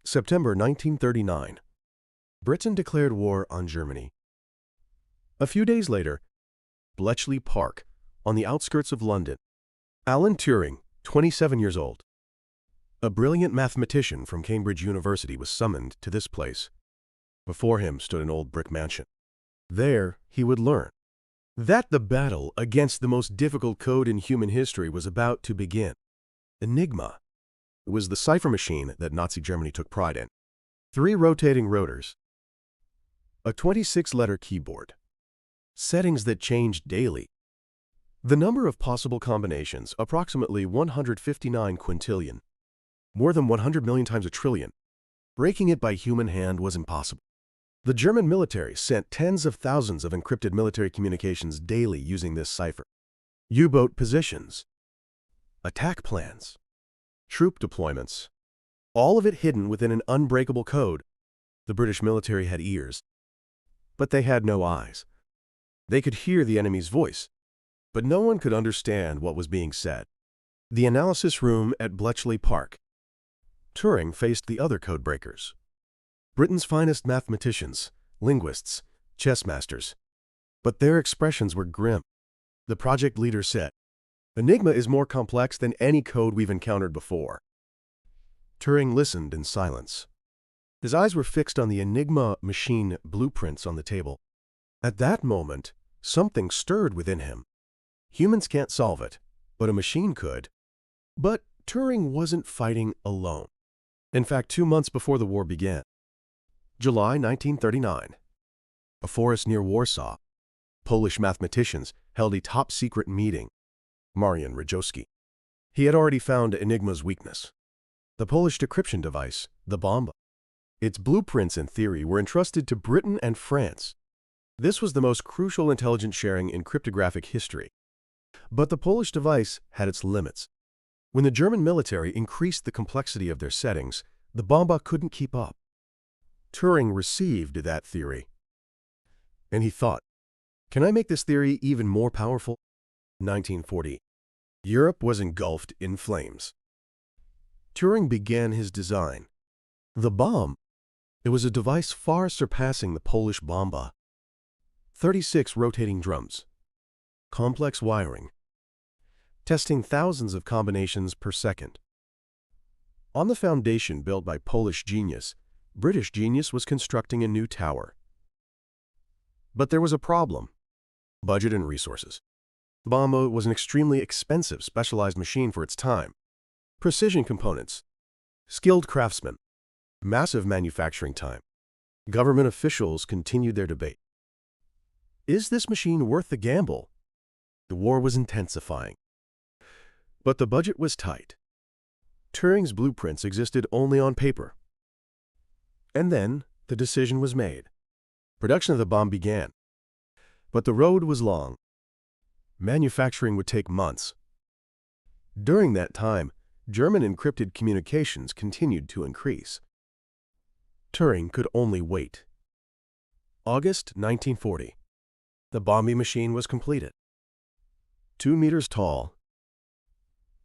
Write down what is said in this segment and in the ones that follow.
September 1939. Britain declared war on Germany. A few days later, Bletchley Park, on the outskirts of London. Alan Turing, 27 years old, a brilliant mathematician from Cambridge University, was summoned to this place. Before him stood an old brick mansion. There, he would learn that the battle against the most difficult code in human history was about to begin. Enigma. It was the cipher machine that Nazi Germany took pride in. 3 rotating rotors. A 26-letter keyboard. Settings that changed daily. The number of possible combinations, approximately 159 quintillion. More than 100 million times a trillion. Breaking it by human hand was impossible. The German military sent tens of thousands of encrypted military communications daily using this cipher. U-boat positions. Attack plans. Troop deployments. All of it hidden within an unbreakable code. The British military had ears, but they had no eyes. They could hear the enemy's voice, but no one could understand what was being said. The analysis room at Bletchley Park. Turing faced the other codebreakers. Britain's finest mathematicians, linguists, chess masters. But their expressions were grim. The project leader said, "Enigma is more complex than any code we've encountered before." Turing listened in silence. His eyes were fixed on the Enigma machine blueprints on the table. At that moment, something stirred within him. Humans can't solve it, but a machine could. But Turing wasn't fighting alone. In fact, 2 months before the war began, July 1939, a forest near Warsaw, Polish mathematicians held a top-secret meeting. Marian Rajowski. He had already found Enigma's weakness. The Polish decryption device, the bomba. Its blueprints and theory were entrusted to Britain and France. This was the most crucial intelligence sharing in cryptographic history. But the Polish device had its limits. When the German military increased the complexity of their settings, the bomba couldn't keep up. Turing received that theory. And he thought, can I make this theory even more powerful? 1940. Europe was engulfed in flames. Turing began his design. The bomb. It was a device far surpassing the Polish bomba. 36 rotating drums. Complex wiring. Testing thousands of combinations per second. On the foundation built by Polish genius, British genius was constructing a new tower. But there was a problem. Budget and resources. The bomba was an extremely expensive, specialized machine for its time. Precision components. Skilled craftsmen. Massive manufacturing time. Government officials continued their debate. Is this machine worth the gamble? The war was intensifying. But the budget was tight. Turing's blueprints existed only on paper. And then the decision was made. Production of the bomb began. But the road was long. Manufacturing would take months. During that time, German encrypted communications continued to increase. Turing could only wait. August 1940. The bombing machine was completed. 2 meters tall.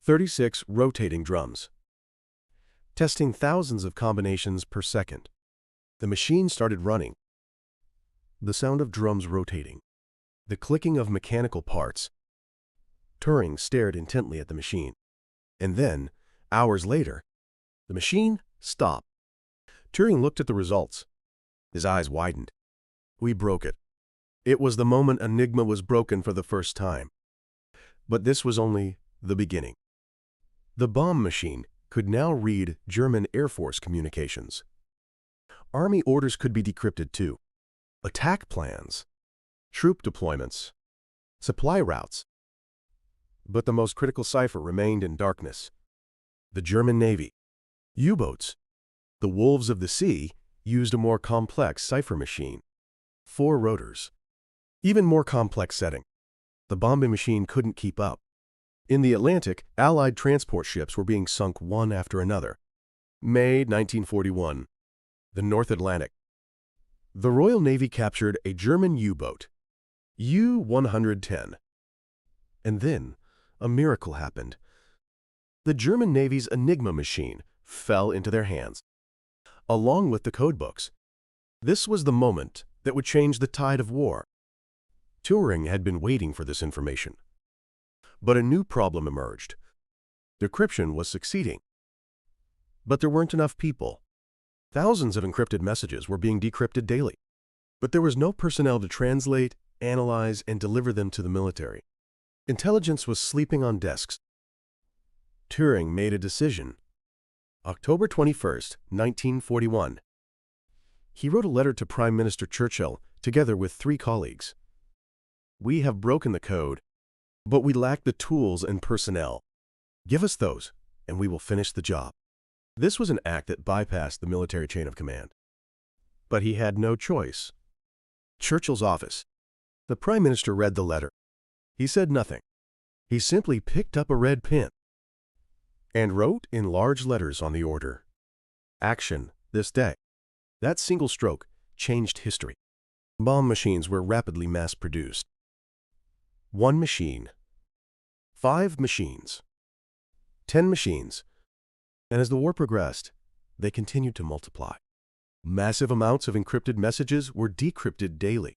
36 rotating drums. Testing thousands of combinations per second. The machine started running. The sound of drums rotating. The clicking of mechanical parts. Turing stared intently at the machine. And then, hours later, the machine stopped. Turing looked at the results. His eyes widened. We broke it. It was the moment Enigma was broken for the first time. But this was only the beginning. The bomb machine could now read German Air Force communications. Army orders could be decrypted too. Attack plans. Troop deployments. Supply routes. But the most critical cipher remained in darkness. The German Navy. U-boats. The wolves of the sea used a more complex cipher machine. 4 rotors. Even more complex setting. The bombing machine couldn't keep up. In the Atlantic, Allied transport ships were being sunk one after another. May 1941. The North Atlantic. The Royal Navy captured a German U-boat, U-110. And then, a miracle happened. The German Navy's Enigma machine fell into their hands. along with the codebooks. This was the moment that would change the tide of war. Turing had been waiting for this information. But a new problem emerged. Decryption was succeeding. But there weren't enough people. Thousands of encrypted messages were being decrypted daily. But there was no personnel to translate, analyze, and deliver them to the military. Intelligence was sleeping on desks. Turing made a decision. October 21st, 1941. He wrote a letter to Prime Minister Churchill, together with 3 colleagues. "We have broken the code, but we lack the tools and personnel. Give us those, and we will finish the job." This was an act that bypassed the military chain of command. But he had no choice. Churchill's office. The Prime Minister read the letter. He said nothing. He simply picked up a red pen and wrote in large letters on the order, "Action this day." That single stroke changed history. Bomb machines were rapidly mass-produced. 1 machine, 5 machines, 10 machines, and as the war progressed, they continued to multiply. Massive amounts of encrypted messages were decrypted daily.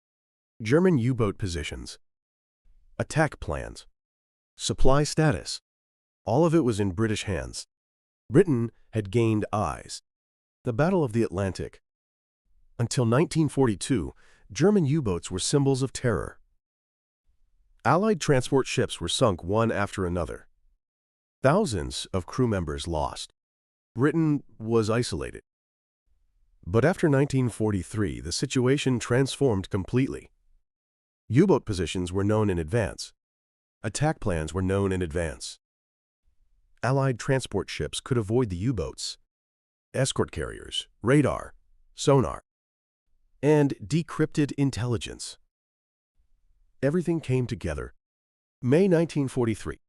German U-boat positions, attack plans, supply status, all of it was in British hands. Britain had gained eyes. The Battle of the Atlantic. Until 1942, German U-boats were symbols of terror. Allied transport ships were sunk one after another. Thousands of crew members lost. Britain was isolated. But after 1943, the situation transformed completely. U-boat positions were known in advance. Attack plans were known in advance. Allied transport ships could avoid the U-boats, escort carriers, radar, sonar, and decrypted intelligence. Everything came together. May 1943.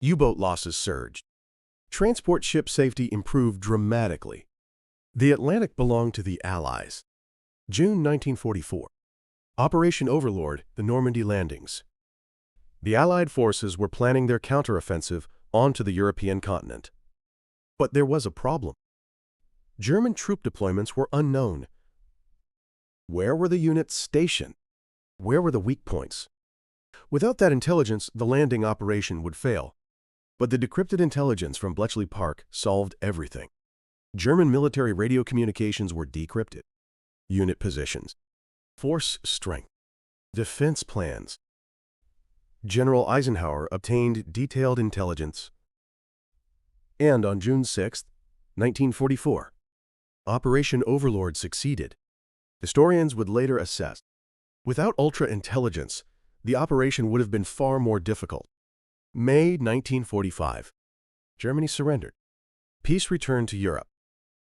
U-boat losses surged. Transport ship safety improved dramatically. The Atlantic belonged to the Allies. June 1944. Operation Overlord, the Normandy landings. The Allied forces were planning their counteroffensive onto the European continent. But there was a problem. German troop deployments were unknown. Where were the units stationed? Where were the weak points? Without that intelligence, the landing operation would fail. But the decrypted intelligence from Bletchley Park solved everything. German military radio communications were decrypted. Unit positions, force strength, defense plans. General Eisenhower obtained detailed intelligence. And on June 6, 1944, Operation Overlord succeeded. Historians would later assess, without ultra-intelligence, the operation would have been far more difficult. May 1945. Germany surrendered. Peace returned to Europe.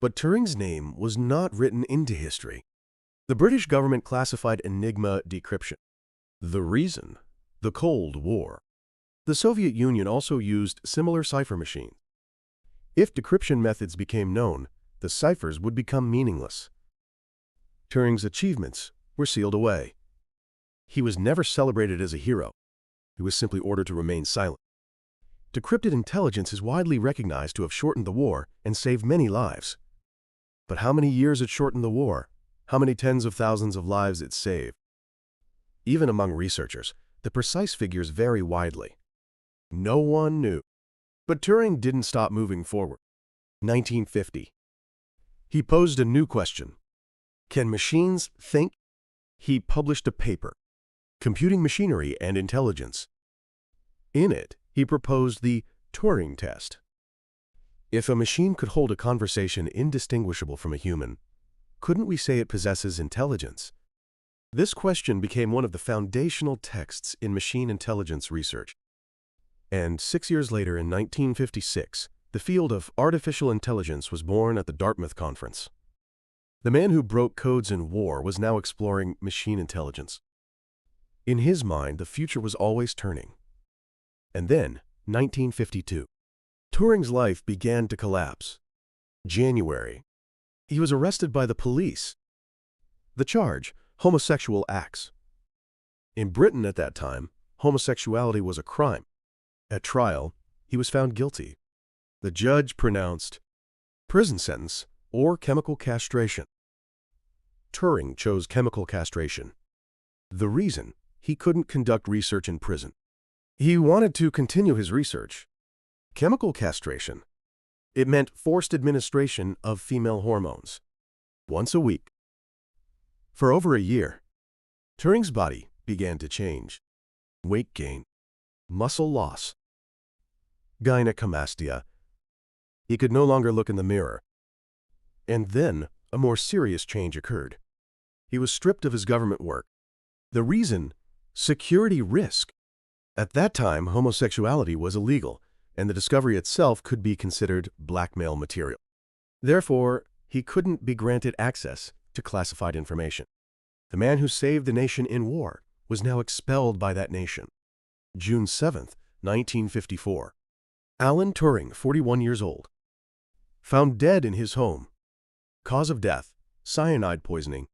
But Turing's name was not written into history. The British government classified Enigma decryption. The reason? The Cold War. The Soviet Union also used similar cipher machines. If decryption methods became known, the ciphers would become meaningless. Turing's achievements were sealed away. He was never celebrated as a hero. He was simply ordered to remain silent. Decrypted intelligence is widely recognized to have shortened the war and saved many lives. But how many years it shortened the war? How many tens of thousands of lives it saved? Even among researchers, the precise figures vary widely. No one knew. But Turing didn't stop moving forward. 1950. He posed a new question. Can machines think? He published a paper, Computing Machinery and Intelligence. In it, he proposed the Turing test. If a machine could hold a conversation indistinguishable from a human, couldn't we say it possesses intelligence? This question became one of the foundational texts in machine intelligence research. And 6 years later, in 1956, the field of artificial intelligence was born at the Dartmouth Conference. The man who broke codes in war was now exploring machine intelligence. In his mind, the future was always turning. And then, 1952. Turing's life began to collapse. January. He was arrested by the police. The charge, homosexual acts. In Britain at that time, homosexuality was a crime. At trial, he was found guilty. The judge pronounced prison sentence or chemical castration. Turing chose chemical castration. The reason: he couldn't conduct research in prison. He wanted to continue his research. Chemical castration. It meant forced administration of female hormones, once a week. For over a year, Turing's body began to change. Weight gain, muscle loss, gynecomastia. He could no longer look in the mirror. And then a more serious change occurred. He was stripped of his government work. The reason: security risk. At that time, homosexuality was illegal, and the discovery itself could be considered blackmail material. Therefore, he couldn't be granted access to classified information. The man who saved the nation in war was now expelled by that nation. June 7, 1954. Alan Turing, 41 years old. Found dead in his home. Cause of death: cyanide poisoning.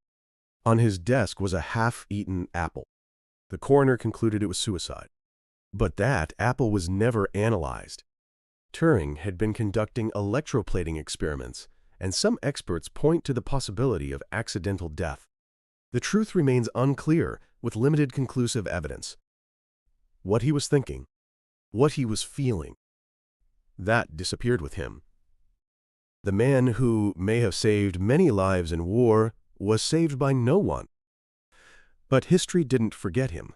On his desk was a half-eaten apple. The coroner concluded it was suicide. But that apple was never analyzed. Turing had been conducting electroplating experiments, and some experts point to the possibility of accidental death. The truth remains unclear, with limited conclusive evidence. What he was thinking, what he was feeling, that disappeared with him. The man who may have saved many lives in war was saved by no one. But history didn't forget him.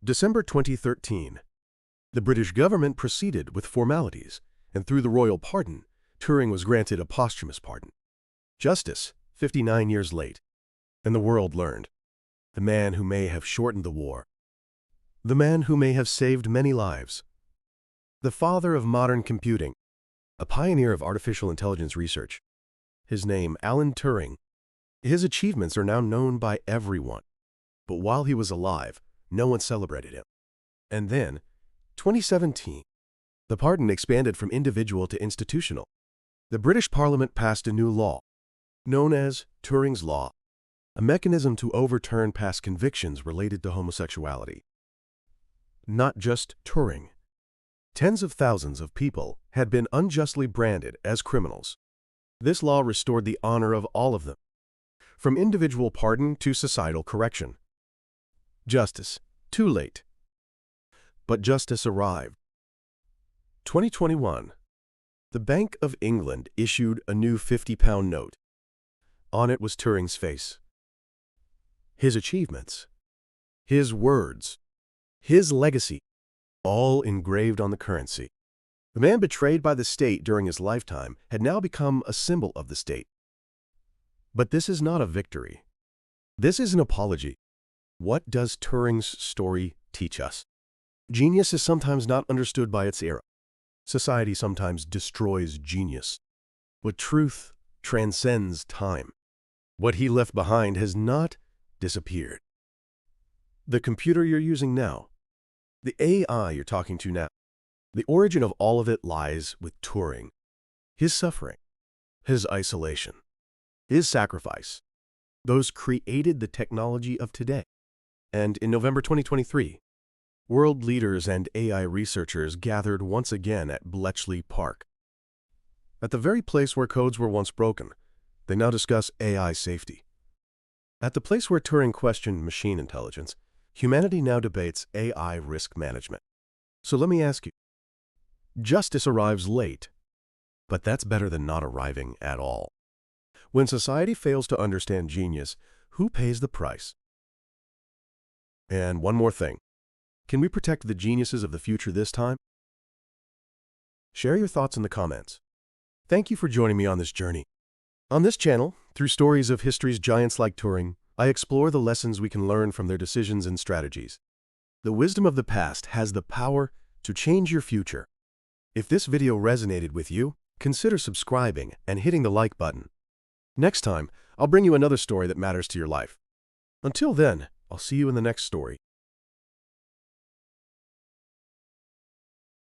December 2013. The British government proceeded with formalities, and through the royal pardon, Turing was granted a posthumous pardon. Justice, 59 years late. And the world learned. The man who may have shortened the war. The man who may have saved many lives. The father of modern computing. A pioneer of artificial intelligence research. His name, Alan Turing. His achievements are now known by everyone. But while he was alive, no one celebrated him. And then, 2017, the pardon expanded from individual to institutional. The British Parliament passed a new law, known as Turing's Law, a mechanism to overturn past convictions related to homosexuality. Not just Turing. Tens of thousands of people had been unjustly branded as criminals. This law restored the honor of all of them, from individual pardon to societal correction. Justice, too late. But justice arrived. 2021. The Bank of England issued a new £50 note. On it was Turing's face. His achievements, his words, his legacy, all engraved on the currency. The man betrayed by the state during his lifetime had now become a symbol of the state. But this is not a victory. This is an apology. What does Turing's story teach us? Genius is sometimes not understood by its era. Society sometimes destroys genius. But truth transcends time. What he left behind has not disappeared. The computer you're using now, the AI you're talking to now, the origin of all of it lies with Turing. His suffering, his isolation, his sacrifice. Those created the technology of today. And in November 2023, world leaders and AI researchers gathered once again at Bletchley Park. At the very place where codes were once broken, they now discuss AI safety. At the place where Turing questioned machine intelligence, humanity now debates AI risk management. So let me ask you, justice arrives late, but that's better than not arriving at all. When society fails to understand genius, who pays the price? And one more thing. Can we protect the geniuses of the future this time? Share your thoughts in the comments. Thank you for joining me on this journey. On this channel, through stories of history's giants like Turing, I explore the lessons we can learn from their decisions and strategies. The wisdom of the past has the power to change your future. If this video resonated with you, consider subscribing and hitting the like button. Next time, I'll bring you another story that matters to your life. Until then, I'll see you in the next story.